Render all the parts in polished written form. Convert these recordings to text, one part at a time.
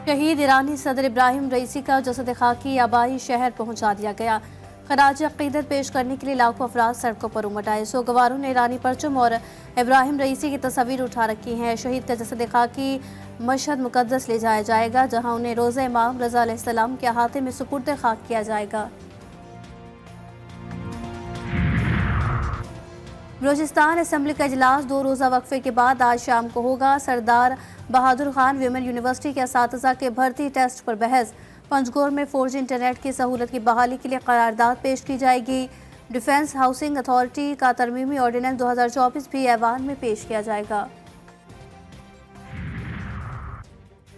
शहीद ईरानी सदर इब्राहिम रईसी का जसद खाकी आबाई शहर पहुंचा दिया गया। खराज अकीदत पेश करने के लिए लाखों अफराद सड़कों पर उमड़ आए। सोगवारों ने ईरानी परचम और इब्राहिम रईसी की तस्वीर उठा रखी हैं। शहीद का जसद खाकी मशहद मुकद्दस ले जाया जाएगा, जहां उन्हें रोज़ा इमाम रज़ा अलैहिस्सलाम के अहाते में सुपुर्द खाक किया जाएगा। बलूचिस्तान असेंबली का इजलास 2 रोज़ा वक्फे के बाद आज शाम को होगा। सरदार बहादुर खान विमेन यूनिवर्सिटी के असातिज़ा के भर्ती टेस्ट पर बहस। पंजगोर में 4G इंटरनेट की सहूलत की बहाली के लिए करारदाद पेश की जाएगी। डिफेंस हाउसिंग अथॉरिटी का तरमीमी ऑर्डिनेंस 2024 भी ऐवान में पेश किया जाएगा।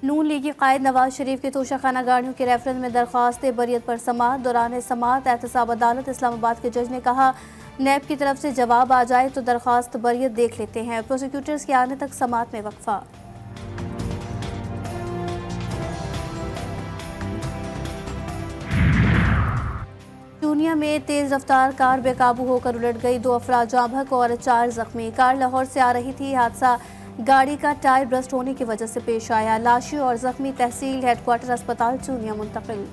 नून लीगी कायद नवाज शरीफ की तोशाखाना गाड़ियों के रेफरेंस में दरख्वास्त बरियत पर समाअत। दौरान समाअत एहतसाब अदालत इस्लामाबाद के जज ने कहा, नैब की तरफ से जवाब आ जाए तो दरख्वास्त बरियत देख लेते हैं। प्रोसिक्यूटर्स के आने तक समाअत में वक्फा। चूनिया में तेज रफ्तार कार बेकाबू होकर उलट गई। 2 अफराद जाँ बहक और 4 जख्मी। कार लाहौर से आ रही थी। हादसा गाड़ी का टायर ब्रस्ट होने की वजह से पेश आया। लाशी और जख्मी तहसील हेडक्वार्टर अस्पताल चूनिया मुंतकिल।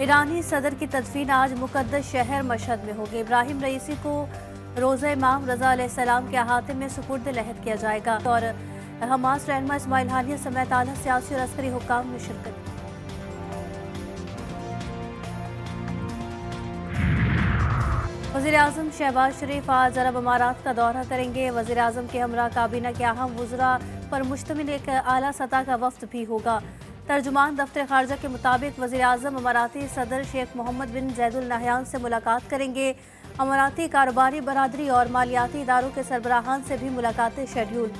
ईरानी सदर की तदफीन आज मुकद्दस शहर मशहद में होगी। इब्राहिम रईसी को रोज़ा इमाम रज़ा अलैहिस्सलाम के अहाते में सुपुर्द लहद किया जाएगा और हमास रहनुमा इस्माइल हानिया समेत आला सियासी और अस्करी हुक्काम में शिरकत। वज़ीर-ए-आज़म शहबाज शरीफ आज अरब अमारात का दौरा करेंगे। वज़ीर-ए-आज़म के हमरा काबीना के अहम वज़रा पर मुश्तमिल एक आला सतह का वफ्द भी होगा। तर्जुमान दफ्तर खारजा के मुताबिक वज़ीर-ए-आज़म अमाराती सदर शेख मोहम्मद बिन ज़ैदुल नहयान से मुलाकात करेंगे। अमाराती कारोबारी बरादरी और मालियाती इदारों के सरबराहान से भी मुलाकातें शेड्यूल।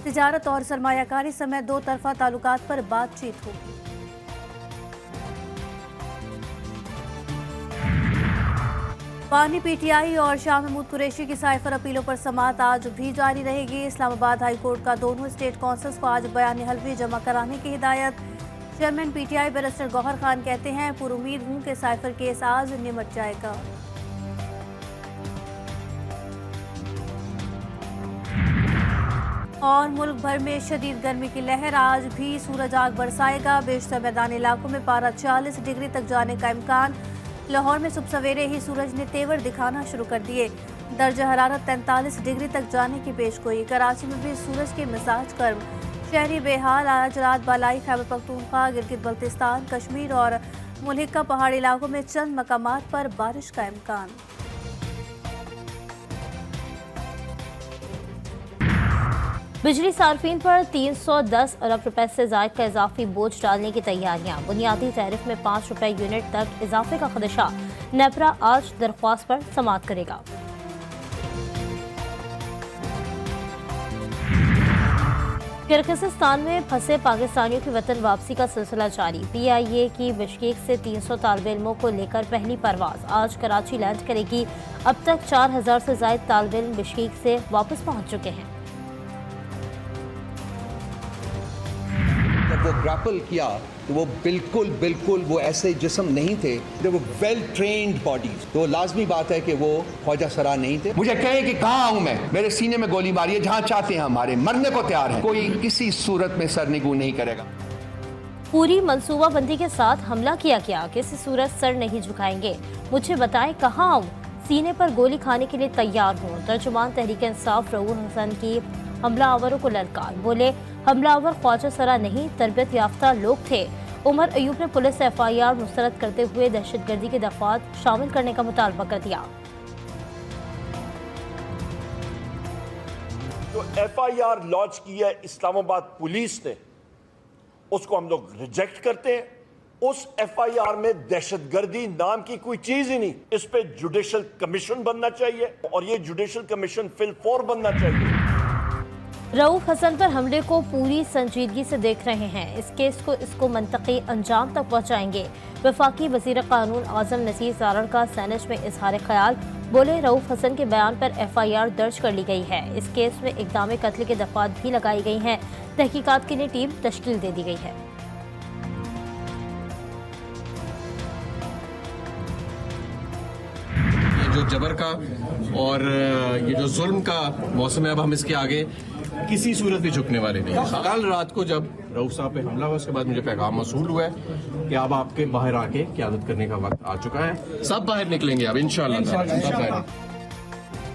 तिजारत और सरमायाकारी समेत 2 तरफ़ा ताल्लुकात पर बातचीत होगी। पानी PTI और शाह महमूद कुरैशी की साइफर अपीलों पर समाअत आज भी जारी रहेगी। इस्लामाबाद हाई कोर्ट का दोनों स्टेट काउंसिल्स को आज बयान हल्फी जमा कराने की हिदायत। Chairman PTI barrister Gauhar Khan कहते हैं, पुरुमीद हूं कि साइफर केस आज निमट जाएगा। और मुल्क भर में शदीद गर्मी की लहर, आज भी सूरज आग बरसाएगा। बेशतर मैदानी इलाकों में पारा 40 डिग्री तक जाने का इम्कान। लाहौर में सुबह सवेरे ही सूरज ने तेवर दिखाना शुरू कर दिए। दर्जा हरारत 43 डिग्री तक जाने की पेशगोई। कराची में भी सूरज के मिजाज गर्म। शहरी बेहाल। आज रात बालाई खैबर पख्तूनख्वा, गिलगित बल्तिस्तान, कश्मीर और मुल्क का पहाड़ी इलाकों में चंद मकामात पर बारिश का इम्कान। बिजली सार्फिन पर 310 अरब रुपए से ज़ायद का इजाफी बोझ डालने की तैयारियां। बुनियादी तैरिफ में 5 रुपए यूनिट तक इजाफे का खदशा। नेपरा आज दरख्वास्त पर समाअत करेगा। किर्गिस्तान में फंसे पाकिस्तानियों की वतन वापसी का सिलसिला जारी। PIA की बिश्केक से 300 तालिब इल्मों को लेकर पहली परवाज आज कराची लैंड करेगी। अब तक 4000 से ज़ायद तालिब इल्म बिश्केक से वापस पहुंच चुके हैं। जब वो ग्रैपल किया तो वो बिल्कुल वो ऐसे जिस्म नहीं थे, वो वेल ट्रेन्ड बॉडीज। तो लाजमी बात है कि वो ख्वाजा सरा नहीं थे। मुझे कहे कि कहाँ आऊँ मैं, मेरे सीने में गोली मारी है, जहाँ चाहते हैं हमारे, मरने को तैयार है, कोई किसी सूरत में सरनिगू नहीं करेगा। पूरी मंसूबाबंदी के साथ हमला किया गया, किसी सूरत सर नहीं झुकाएंगे। मुझे बताएं कहाँ आऊँ, सीने पर गोली खाने के लिए तैयार हूँ। तर्जुमान तहरीक इंसाफ रऊफ हसन की हमलावरों को ललकार। बोले, हमलावर ख्वाजा सरा नहीं, तरबियत याफ्ता लोग थे। उमर अयूब ने पुलिस से FIR मुस्तरद करते हुए दहशतगर्दी के दफात शामिल करने का मुतालबा कर दिया। जो FIR लॉन्च की है इस्लामाबाद पुलिस ने, उसको हम लोग रिजेक्ट करते हैं। उस FIR में दहशतगर्दी नाम की कोई चीज ही नहीं। इस पे जुडिशल कमीशन बनना चाहिए और ये जुडिशल कमीशन फिलफौर बनना चाहिए। रऊफ हसन पर हमले को पूरी संजीदगी से देख रहे हैं। इस केस को इसको मंतकी अंजाम तक पहुंचाएंगे। वफाकी वजीर कानून आजम नसीर जारड़ का सेनेट में इजहार ख्याल। बोले, रऊफ हसन के बयान पर FIR दर्ज कर ली गई है। इस केस में इक़दाम कत्ल के दफात भी लगाई गई हैं। तहकीकात के लिए टीम तश्कील दे दी गई है। जो जबर का और ये जो जुल्म का मौसम है, अब हम इसके आगे किसी सूरत भी झुकने वाले नहीं। कल रात को जब रऊफ साहब पे हमला हुआ, उसके बाद मुझे पैगाम मौसूल हुआ है कि अब आपके बाहर आके क़यादत करने का वक्त आ चुका है। सब बाहर निकलेंगे अब इंशाअल्लाह, सब बाहर।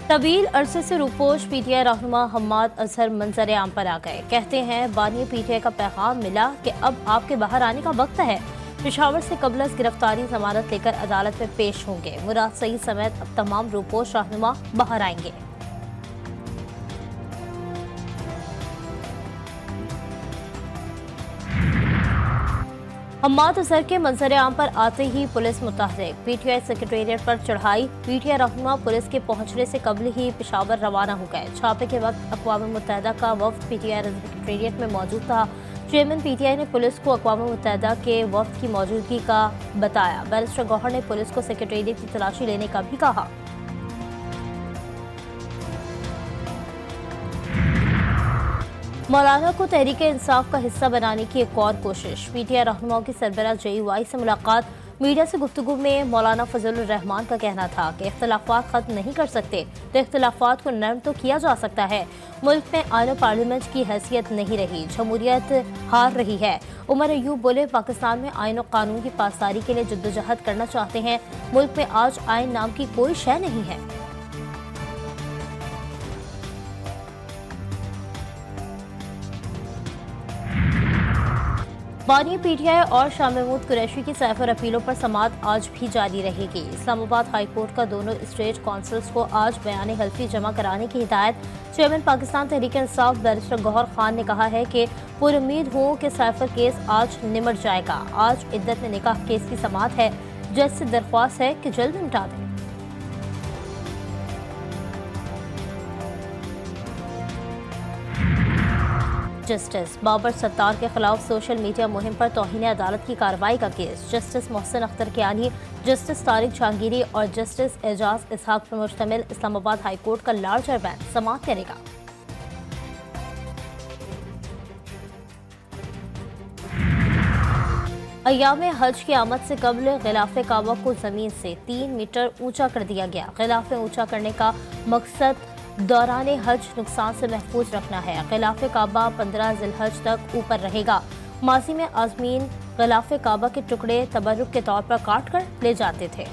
तवील अरसे से रूपोश पीटीआई रहनुमा हम्माद अजहर मंजर आम पर आ गए। कहते हैं बानी पीटीआई का पैगाम मिला कि अब आपके बाहर आने का वक्त है। पेशावर से कबल गिरफ्तारी जमानत लेकर अदालत में पेश होंगे। मुराद सईद समेत अब तमाम रूपोश रहनुमा बाहर आएंगे। हम्माद अजहर के मंजर आम पर आते ही पुलिस मुतहरिक, पीटीआई सेक्रेटेरिएट पर चढ़ाई। पीटीआई रहनुमा पुलिस के पहुंचने से कबल ही पेशावर रवाना हो गए। छापे के वक्त अक़वाम मुत्तहिदा का वफ्द पीटीआई सेक्रेटेरिएट में मौजूद था। चेयरमैन पीटीआई ने पुलिस को अक़वाम मुत्तहिदा के वफ्द की मौजूदगी का बताया। बैरिस्टर गौहर ने पुलिस को सेक्रेटेरिएट की तलाशी लेने का भी कहा। मौलाना को तहरीक इंसाफ का हिस्सा बनाने की एक और कोशिश। पीटीआई रहनुमाओं की सरबराह JUI से मुलाकात। मीडिया से गुफ्तगू में मौलाना फजलुर रहमान का कहना था कि इख्तलाफात खत्म नहीं कर सकते तो इख्तलाफात को नरम तो किया जा सकता है। मुल्क में आईन पार्लियामेंट की हैसियत नहीं रही, जमहूरियत हार रही है। उमर अयूब बोले, पाकिस्तान में आईन और कानून की पासदारी के लिए जद्दोजहद करना चाहते हैं। मुल्क में आज आईन नाम की कोई शय नहीं है। बानी पीटीआई और शाह महमूद कुरैशी की सैफर अपीलों पर समाअत आज भी जारी रहेगी। इस्लामाबाद हाई कोर्ट का दोनों स्टेट काउंसिल्स को आज बयान हल्फी जमा कराने की हिदायत। चेयरमैन पाकिस्तान तहरीक इंसाफ बैरिस्टर गौहर खान ने कहा है कि पुरुम्मीद हूँ कि सैफर केस आज निमट जाएगा। आज इद्दत में निकाह केस की समाअत है। जज से दरख्वास्त है कि जल्द निपटा दें। जस्टिस बाबर सत्तार के खिलाफ सोशल मीडिया मुहिम पर तौहीन अदालत की कार्रवाई का case. Justice Mohsin Akhtar Kayani, justice Tariq Jahangiri और जस्टिस एजाज इसहाक पर मुश्तमिल इस्लामाबाद हाई कोर्ट का लार्जर बेंच समाअत करेगा। अय्याम हज की आमद से कबल गिलाफ काबा को जमीन से 3 मीटर ऊंचा कर दिया गया। गिलाफ ऊंचा करने का मकसद दौरान हज नुकसान से महफूज रखना है। गिलाफ काबा 15 ज़िलहज तक ऊपर रहेगा। माजी में आज़मीन गिलाफ काबा के टुकड़े तबरुक के तौर पर काट कर ले जाते थे।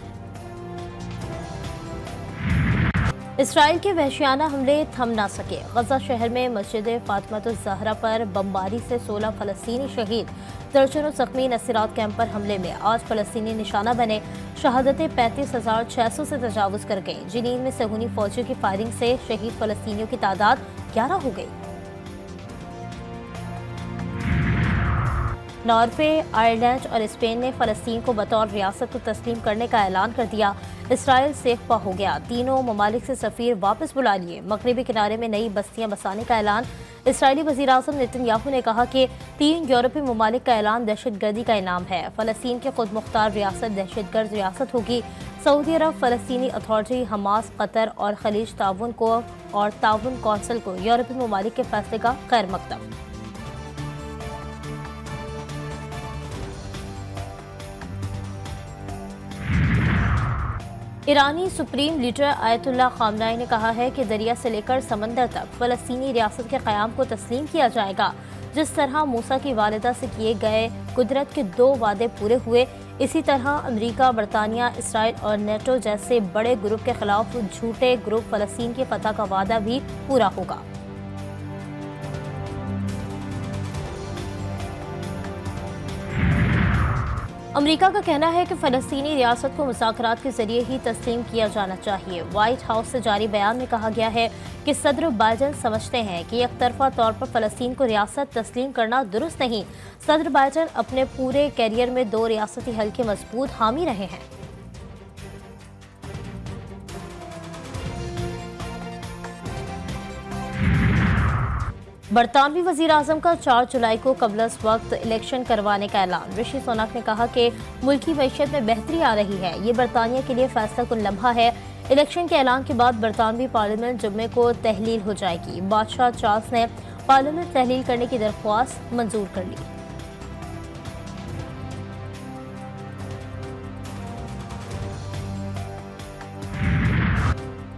इसराइल के वहशियाना हमले थम ना सके। गजा शहर में मस्जिद फातिमा-उज़-ज़हरा पर बमबारी से 16 फ़लस्तीनी शहीद। दर्जनों ज़ख्मी नसीरात कैंप पर हमले में आज फ़लस्तीनी निशाना बने। शहादतें 35,600 से तजावुज़ कर गईं। जिनीन में सहूनी फौजियों की फायरिंग से शहीद फ़लस्तीनियों की तादाद 11 हो गई। नॉर्वे, आयरलैंड और स्पेन ने फ़लस्तीन को बतौर रियासत को तस्लीम करने का ऐलान कर दिया। इसराइल सेख्पा हो गया। तीनों ममालिक से सफ़ीर वापस बुला लिए। मगरिबी किनारे में नई बस्तियां बसाने का ऐलान। इसराइली वज़ीर-ए-आज़म नेतन्याहू ने कहा कि 3 यूरोपीय ममालिक का ऐलान दहशतगर्दी का इनाम है। फ़लस्तीन की खुद मुख्तार रियासत दहशतगर्द रियासत होगी। सऊदी अरब फ़लस्तीनी अथॉरिटी, हमास, कतर और खलीज ताउन कौंसिल को यूरोपीय ममालिक के फैसले का खैर मकदम। ईरानी सुप्रीम लीडर आयतुल्लाह खामनाई ने कहा है कि दरिया से लेकर समंदर तक फ़लस्तीनी रियासत के क़याम को तस्लीम किया जाएगा। जिस तरह मूसा की वालिदा से किए गए कुदरत के 2 वादे पूरे हुए, इसी तरह अमेरिका, बरतानिया, इसराइल और नेटो जैसे बड़े ग्रुप के खिलाफ झूठे ग्रुप फ़लस्तीन की फतह का वादा भी पूरा होगा। अमेरिका का कहना है कि फ़लस्तीनी रियासत को मुज़ाकरात के जरिए ही तस्लीम किया जाना चाहिए। व्हाइट हाउस से जारी बयान में कहा गया है कि सदर बाइडेन समझते हैं कि एकतरफा तौर पर फ़लस्तीन को रियासत तस्लीम करना दुरुस्त नहीं। सदर बाइडेन अपने पूरे कैरियर में 2 रियासती हल के मजबूत हामी रहे हैं। बरतानवी वज़ीर-ए-आज़म का 4 जुलाई को कबलस वक्त इलेक्शन करवाने का ऐलान। ऋषि सुनक ने कहा कि मुल्की मईशत में बेहतरी आ रही है। ये बरतानिया के लिए फैसला कुन लम्हा है। इलेक्शन के ऐलान के बाद बरतानवी पार्लियामेंट जुम्मे को तहलील हो जाएगी। बादशाह चार्ल्स ने पार्लियामेंट तहलील करने की दरख्वास्त मंजूर कर ली।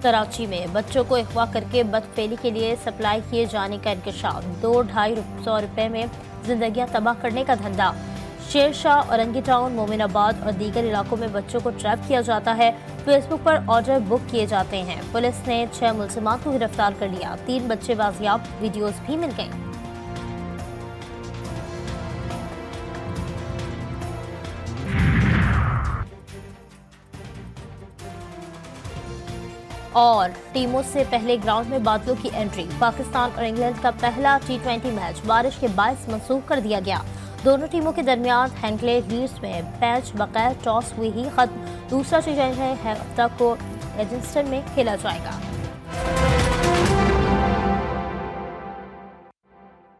कराची में बच्चों को अगवा करके बदफेली के लिए सप्लाई किए जाने का इंकशाफ। 2-250 रुपए में जिंदगियां तबाह करने का धंधा। शेरशाह, औरंगी टाउन, मोमिनाबाद और दीगर इलाकों में बच्चों को ट्रैप किया जाता है। फेसबुक पर ऑर्डर बुक किए जाते हैं। पुलिस ने 6 मुलजिमान को गिरफ्तार कर लिया। 3 बच्चे बाजियाब, वीडियोस भी मिल गए। और टीमों से पहले ग्राउंड में बादलों की एंट्री। पाकिस्तान और इंग्लैंड का पहला T20 मैच बारिश के बायस मंसूख कर दिया गया। दोनों टीमों के दरमियान हैंकले लीड्स में मैच बगैर टॉस हुए ही खत्म। दूसरा T20 हफ्ता को एडजस्टन में खेला जाएगा।